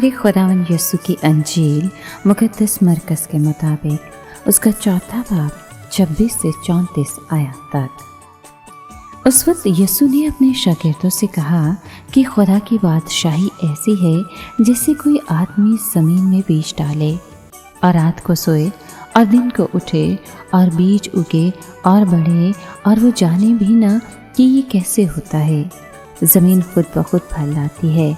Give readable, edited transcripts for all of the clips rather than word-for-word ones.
हमारे खुदावंद यीशु की अंजील मुक़द्दस मरकज़ के मुताबिक उसका चौथा बाब 26 से 34 आयत तक। उस वक्त यीशु ने अपने शागिर्दों से कहा कि खुदा की बादशाही ऐसी है जैसे कोई आदमी ज़मीन में बीज डाले और रात को सोए और दिन को उठे और बीज उगे और बढ़े और वो जाने भी ना कि ये कैसे होता है। ज़मीन खुद ब खुद फल लाती है,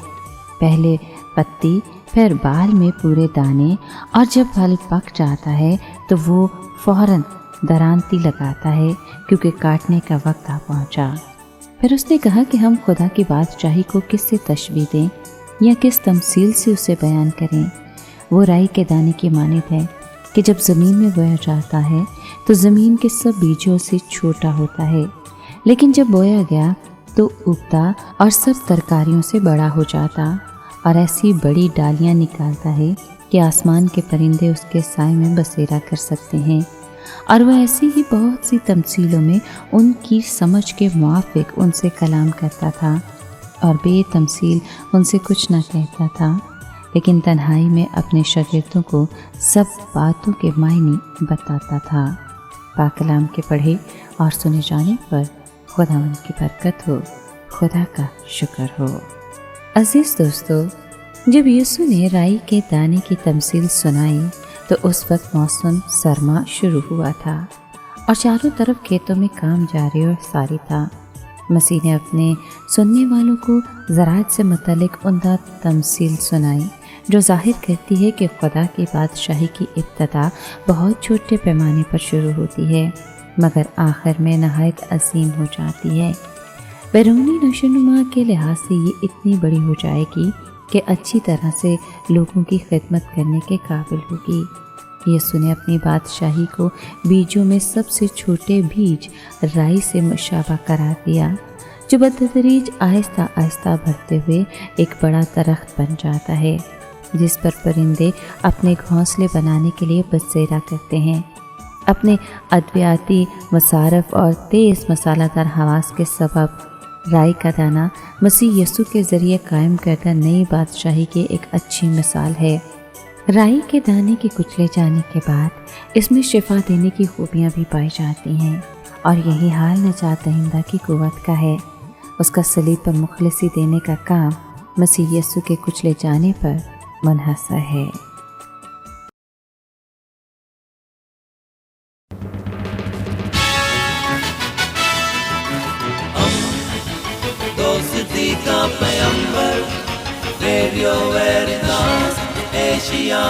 पहले पत्ती फिर बाल में पूरे दाने, और जब फल पक जाता है तो वो फौरन दरांती लगाता है क्योंकि काटने का वक्त आ पहुंचा। फिर उसने कहा कि हम खुदा की बादशाही को किससे तशबीह दें या किस तमसील से उसे बयान करें। वो राई के दाने की मानित है कि जब ज़मीन में बोया जाता है तो ज़मीन के सब बीजों से छोटा होता है, लेकिन जब बोया गया तो उगता और सब तरकारियों से बड़ा हो जाता और ऐसी बड़ी डालियां निकालता है कि आसमान के परिंदे उसके साए में बसेरा कर सकते हैं। और वह ऐसी ही बहुत सी तमसीलों में उनकी समझ के मुआफिक उनसे कलाम करता था और बेतमसील उनसे कुछ न कहता था, लेकिन तन्हाई में अपने शागिर्दों को सब बातों के मायने बताता था। पाक कलाम के पढ़े और सुने जाने पर खुदावंद की बरकत हो, खुदा का शुक्र हो। अजीज़ दोस्तों, जब यीशु ने राई के दाने की तमसील सुनाई तो उस वक्त मौसम सरमा शुरू हुआ था और चारों तरफ खेतों में काम जारी और सारी था। मसीह ने अपने सुनने वालों को ज़राअत से मुतल्लिक उम्दा तमसील सुनाई जो ज़ाहिर करती है कि खुदा की बादशाही की इब्तदा बहुत छोटे पैमाने पर शुरू होती है मगर आखिर में नहायत अजीम हो जाती है। बैरूनी नशोनुमा के लिहाज से ये इतनी बड़ी हो जाएगी कि अच्छी तरह से लोगों की खिदमत करने के काबिल होगी। यीशु ने अपनी बादशाही को बीजों में सबसे छोटे बीज राई से मुशाबा करार दिया जो बतदरीज आहिस्ता आहिस्ता बढ़ते हुए एक बड़ा दरख्त बन जाता है जिस पर परिंदे अपने घोंसले बनाने के लिए बसेरा करते हैं। अपने अद्वियाती मसारफ और तेज़ मसालादार हवास के सबब राई का दाना मसीह यीशु के ज़रिए कायम करता नई बादशाही की एक अच्छी मिसाल है। राई के दाने के कुचले जाने के बाद इसमें शिफा देने की खूबियाँ भी पाई जाती हैं और यही हाल निजात दहिंदा की कुव्वत का है। उसका सलीब पर मुखलिसी देने का काम मसीह यीशु के कुचले जाने पर मुनहसर है। दोस्ती का पैगंबर रेडियो वेरितास एशिया।